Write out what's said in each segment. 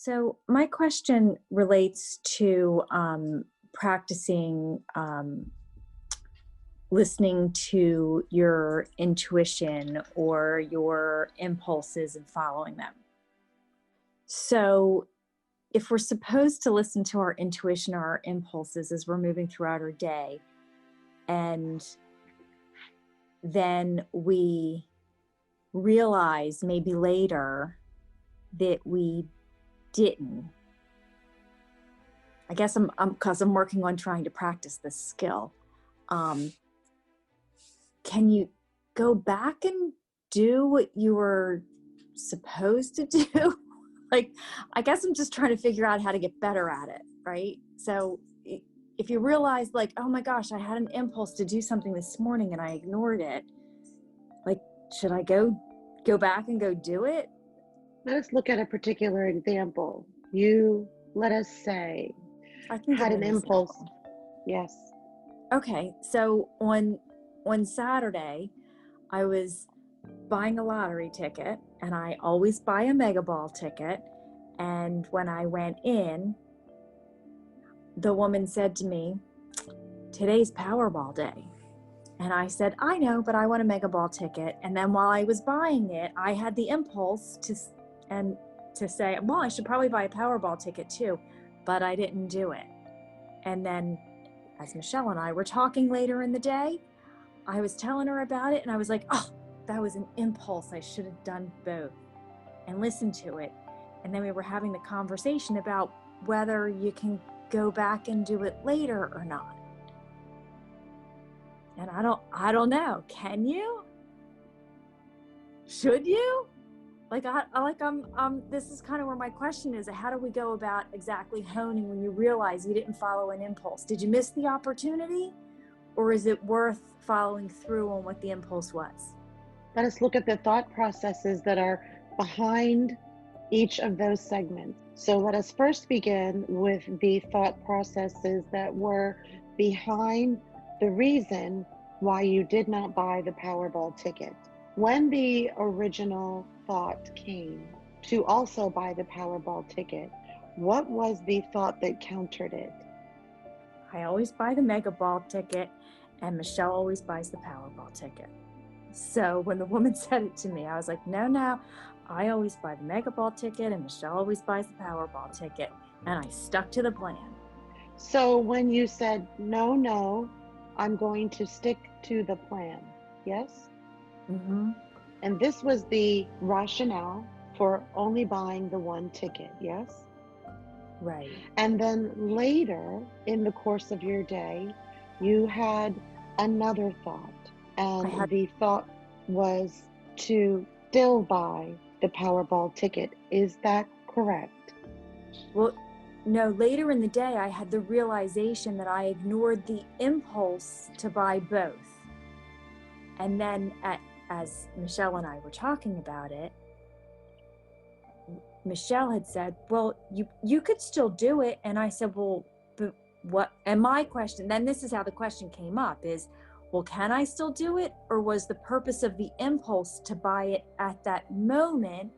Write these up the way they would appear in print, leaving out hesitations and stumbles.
So my question relates to practicing listening to your intuition or your impulses and following them. So if we're supposed to listen to our intuition or our impulses as we're moving throughout our day, and then we realize maybe later that we didn't. I guess because I'm working on trying to practice this skill. Can you go back and do what you were supposed to do? Like, I guess I'm just trying to figure out how to get better at it, right? So if you realize like, oh my gosh, I had an impulse to do something this morning and I ignored it. Like, should I go back and go do it? Let us look at a particular example. You, let us say, I can give had an an impulse. example. Yes. Okay, so on Saturday, I was buying a lottery ticket, and I always buy a Mega Ball ticket. And when I went in, the woman said to me, "Today's Powerball day." And I said, "I know, but I want a Mega Ball ticket." And then while I was buying it, I had the impulse to say, well, I should probably buy a Powerball ticket too, but I didn't do it. And then as Michelle and I were talking later in the day, I was telling her about it, and I was like, oh, that was an impulse. I should have done both and listened to it. And then we were having the conversation about whether you can go back and do it later or not. And I don't know. Can you? Should you? This is kind of where my question is. How do we go about exactly honing when you realize you didn't follow an impulse? Did you miss the opportunity? Or is it worth following through on what the impulse was? Let us look at the thought processes that are behind each of those segments. So let us first begin with the thought processes that were behind the reason why you did not buy the Powerball ticket. When the original thought came to also buy the Powerball ticket, what was the thought that countered it? I always buy the Mega Ball ticket, and Michelle always buys the Powerball ticket. So when the woman said it to me, I was like, no, I always buy the Mega Ball ticket, and Michelle always buys the Powerball ticket. And I stuck to the plan. So when you said, no, I'm going to stick to the plan, yes? Mm-hmm. And this was the rationale for only buying the one ticket, yes? Right. And then later in the course of your day, you had another thought. And the thought was to still buy the Powerball ticket. Is that correct? Well, no, later in the day, I had the realization that I ignored the impulse to buy both. And then as Michelle and I were talking about it, Michelle had said, well, you could still do it. And I said, well, but what? And my question, then this is how the question came up is, well, can I still do it? Or was the purpose of the impulse to buy it at that moment?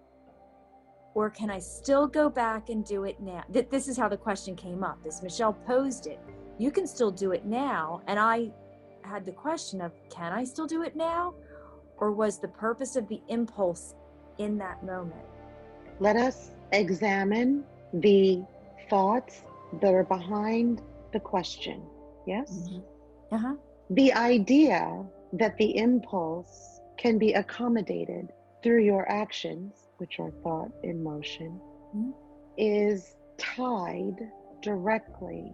Or can I still go back and do it now? This is how the question came up, as Michelle posed it. You can still do it now. And I had the question of, can I still do it now? Or was the purpose of the impulse in that moment? Let us examine the thoughts that are behind the question. Yes? Mm-hmm. Uh-huh. The idea that the impulse can be accommodated through your actions, which are thought in motion, mm-hmm. is tied directly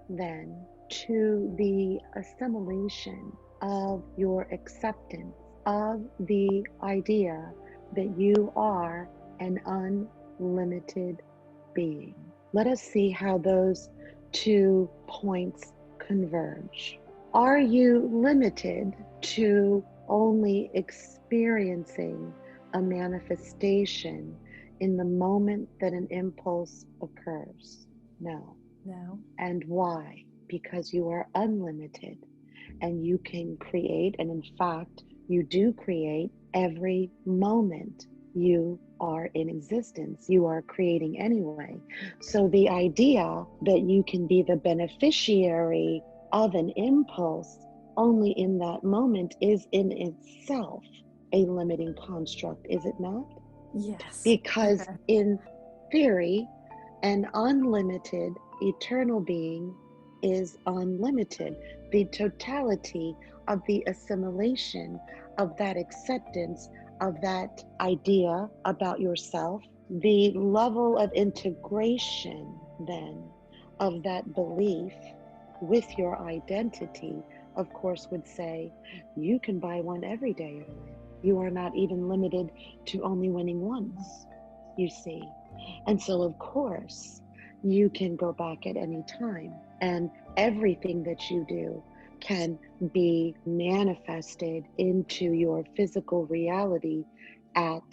then to the assimilation of your acceptance of the idea that you are an unlimited being. Let us see how those two points converge. Are you limited to only experiencing a manifestation in the moment that an impulse occurs? No. And why? Because you are unlimited and you can create, and in fact, you do create every moment you are in existence. You are creating anyway. So the idea that you can be the beneficiary of an impulse only in that moment is in itself a limiting construct, is it not? Yes. Because Okay. in theory, an unlimited eternal being is unlimited. The totality of the assimilation, of that acceptance, of that idea about yourself, the level of integration then of that belief with your identity, of course, would say you can buy one every day. You are not even limited to only winning once, you see. And so, of course, you can go back at any time, and everything that you do can be manifested into your physical reality at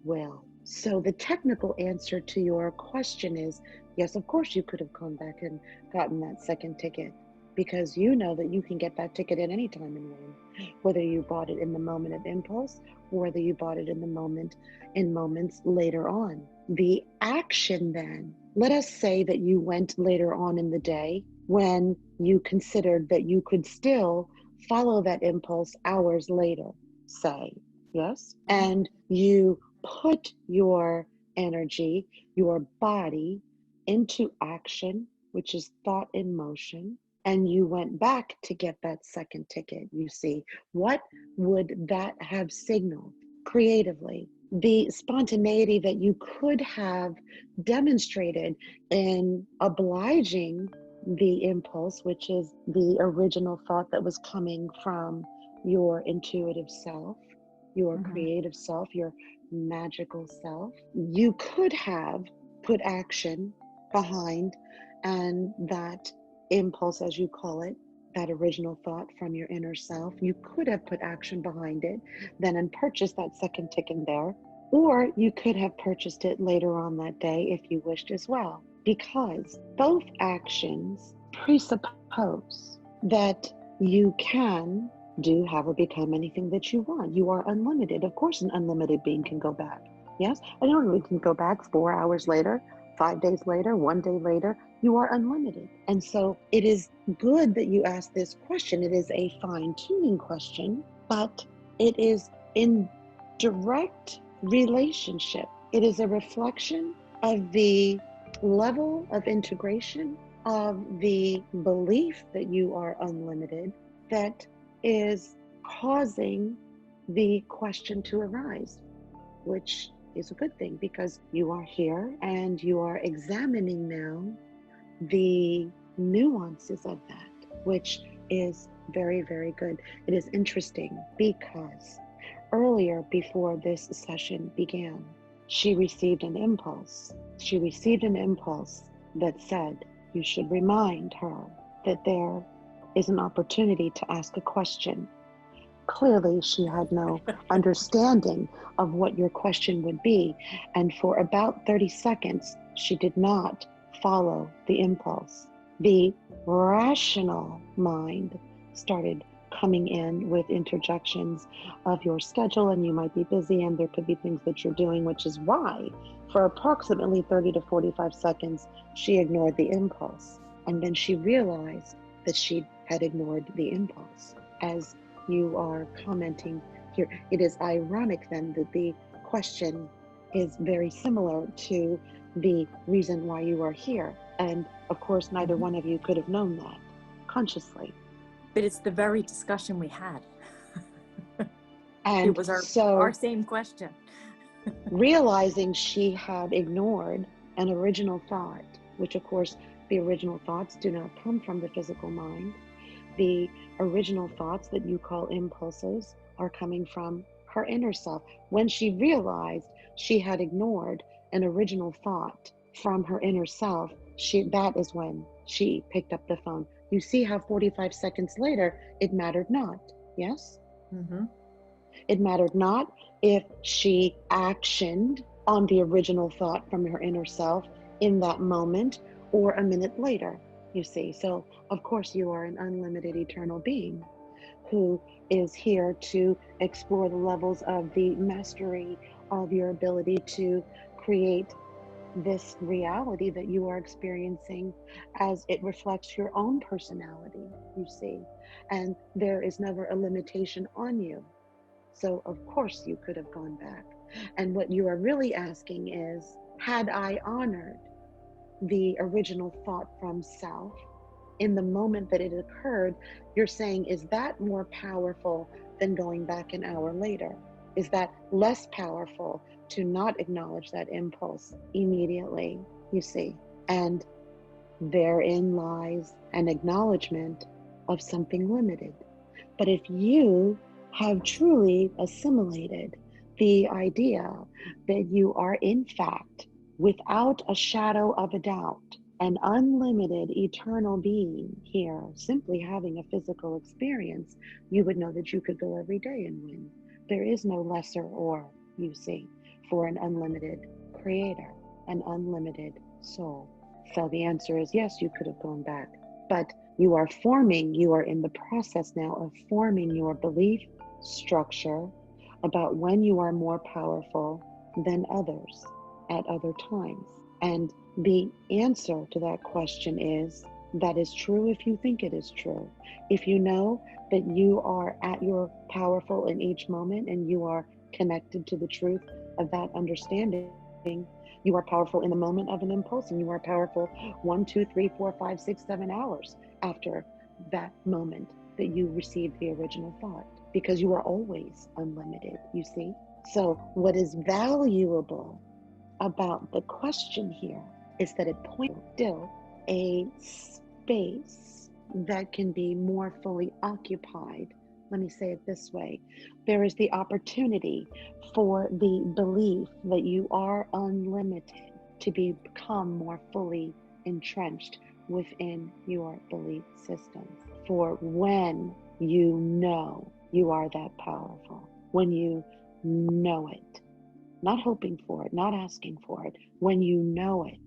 will. So, the technical answer to your question is yes, of course, you could have gone back and gotten that second ticket because you know that you can get that ticket at any time and win, whether you bought it in the moment of impulse or whether you bought it in the moment, in moments later on. The action then, let us say that you went later on in the day when you considered that you could still follow that impulse hours later, say, yes, and you put your energy, your body into action, which is thought in motion, and you went back to get that second ticket, you see, what would that have signaled creatively? The spontaneity that you could have demonstrated in obliging the impulse, which is the original thought that was coming from your intuitive self, your Mm-hmm. creative self, your magical self. You could have put action behind, and that impulse, as you call it, that original thought from your inner self, you could have put action behind it, then and purchased that second ticket there. Or you could have purchased it later on that day if you wished as well, because both actions presuppose that you can do, have, or become anything that you want. You are unlimited. Of course, an unlimited being can go back. Yes, I know we can go back 4 hours later, 5 days later, one day later. You are unlimited. And so it is good that you ask this question. It is a fine-tuning question, but it is in direct relationship. It is a reflection of the level of integration of the belief that you are unlimited that is causing the question to arise, which is a good thing because you are here and you are examining now the nuances of that, which is very, very good. It is interesting because earlier, before this session began, she received an impulse. She received an impulse that said, you should remind her that there is an opportunity to ask a question. Clearly, she had no understanding of what your question would be. And for about 30 seconds, she did not follow the impulse. The rational mind started coming in with interjections of your schedule, and you might be busy, and there could be things that you're doing, which is why, for approximately 30 to 45 seconds, she ignored the impulse. And then she realized that she had ignored the impulse. As you are commenting here, it is ironic then that the question is very similar to the reason why you are here. And of course, neither one of you could have known that consciously. But it's the very discussion we had. And It was our so same question. realizing she had ignored an original thought, which of course the original thoughts do not come from the physical mind. The original thoughts that you call impulses are coming from her inner self. When she realized she had ignored an original thought from her inner self, that is when she picked up the phone. You see how 45 seconds later, it mattered not, yes? Mm-hmm. It mattered not if she actioned on the original thought from her inner self in that moment or a minute later, you see. So, of course, you are an unlimited eternal being who is here to explore the levels of the mastery of your ability to create this reality that you are experiencing as it reflects your own personality, you see. And there is never a limitation on you. So, of course, you could have gone back. And what you are really asking is, had I honored the original thought from self in the moment that it occurred, you're saying, is that more powerful than going back an hour later? Is that less powerful to not acknowledge that impulse immediately, you see? And therein lies an acknowledgement of something limited. But if you have truly assimilated the idea that you are, in fact, without a shadow of a doubt, an unlimited eternal being here, simply having a physical experience, you would know that you could go every day and win. There is no lesser or, you see, for an unlimited creator, an unlimited soul. So the answer is yes, you could have gone back, but you are in the process now of forming your belief structure about when you are more powerful than others at other times. And the answer to that question is, that is true if you think it is true. If you know that you are at your powerful in each moment and you are connected to the truth of that understanding, you are powerful in the moment of an impulse, and you are powerful 1, 2, 3, 4, 5, 6, 7 hours after that moment that you received the original thought, because you are always unlimited, you see. So what is valuable about the question here is that it points still a space that can be more fully occupied. Let me say it this way. There is the opportunity for the belief that you are unlimited to become more fully entrenched within your belief systems. For when you know you are that powerful, when you know it, not hoping for it, not asking for it, when you know it,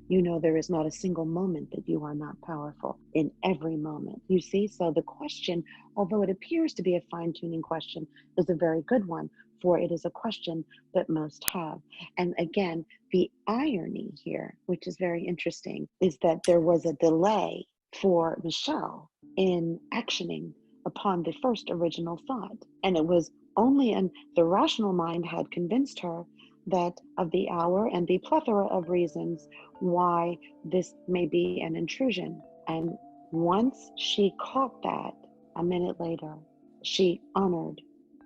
you know there is not a single moment that you are not powerful in every moment. You see, so the question, although it appears to be a fine-tuning question, is a very good one, for it is a question that most have. And again, the irony here, which is very interesting, is that there was a delay for Michelle in actioning upon the first original thought. And it was only, and the rational mind had convinced her that of the hour and the plethora of reasons why this may be an intrusion. And once she caught that, a minute later, she honored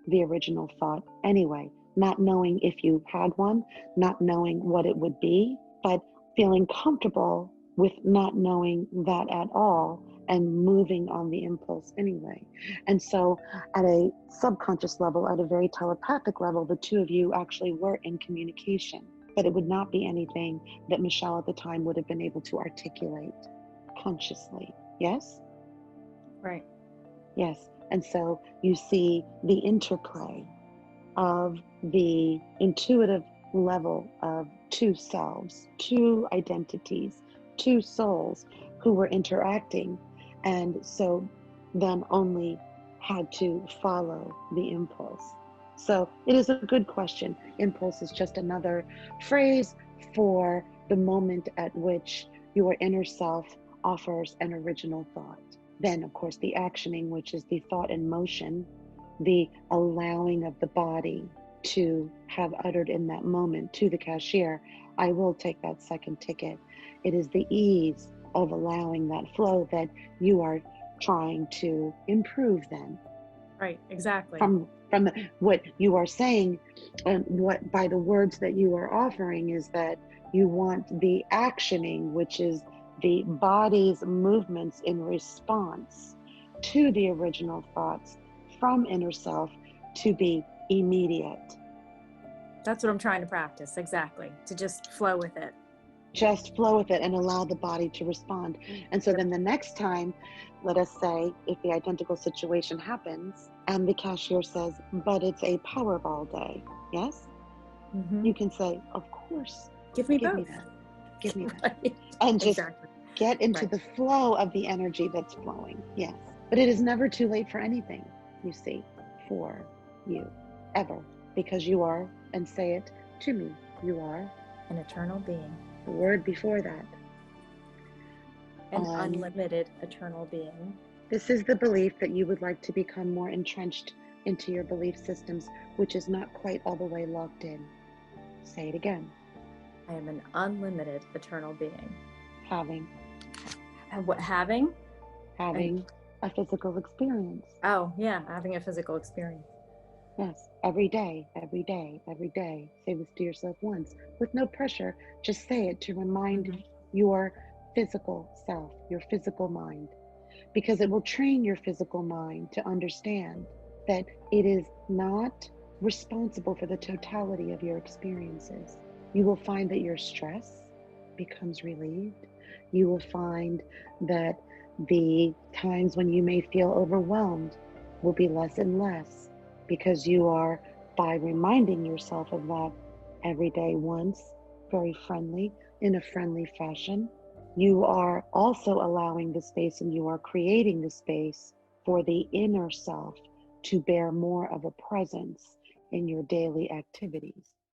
the original thought anyway, not knowing if you had one, not knowing what it would be, but feeling comfortable with not knowing that at all and moving on the impulse anyway. And so at a subconscious level, at a very telepathic level, the two of you actually were in communication, but it would not be anything that Michelle at the time would have been able to articulate consciously. Yes? Right. Yes. And so you see the interplay of the intuitive level of two selves, two identities, two souls who were interacting, and so then only had to follow the impulse. So it is a good question. Impulse is just another phrase for the moment at which your inner self offers an original thought. Then, of course, the actioning, which is the thought in motion, the allowing of the body to have uttered in that moment to the cashier, I will take that second ticket. It is the ease of allowing that flow that you are trying to improve then. Right, exactly. From what you are saying, and what by the words that you are offering, is that you want the actioning, which is the body's movements in response to the original thoughts from inner self, to be immediate. That's what I'm trying to practice, exactly, to just flow with it. Just flow with it and allow the body to respond. And so then the next time, let us say, if the identical situation happens and the cashier says, but it's a Powerball day, yes? Mm-hmm. You can say, of course, Give me give both. me that. Give me that. Right. And just Exactly. get into Right. the flow of the energy that's flowing. Yes. But it is never too late for anything, you see, for you, ever, because you are and say it to me. You are an eternal being. the word before that. An unlimited eternal being. This is the belief that you would like to become more entrenched into your belief systems, which is not quite all the way locked in. Say it again. I am an unlimited eternal being. Having a physical experience. Oh, yeah, having a physical experience. Yes, every day, every day, every day. Say this to yourself once with no pressure. Just say it to remind your physical self, your physical mind, because it will train your physical mind to understand that it is not responsible for the totality of your experiences. You will find that your stress becomes relieved. You will find that the times when you may feel overwhelmed will be less and less, because you are, by reminding yourself of that every day once, very friendly, in a friendly fashion, you are also allowing the space, and you are creating the space for the inner self to bear more of a presence in your daily activities.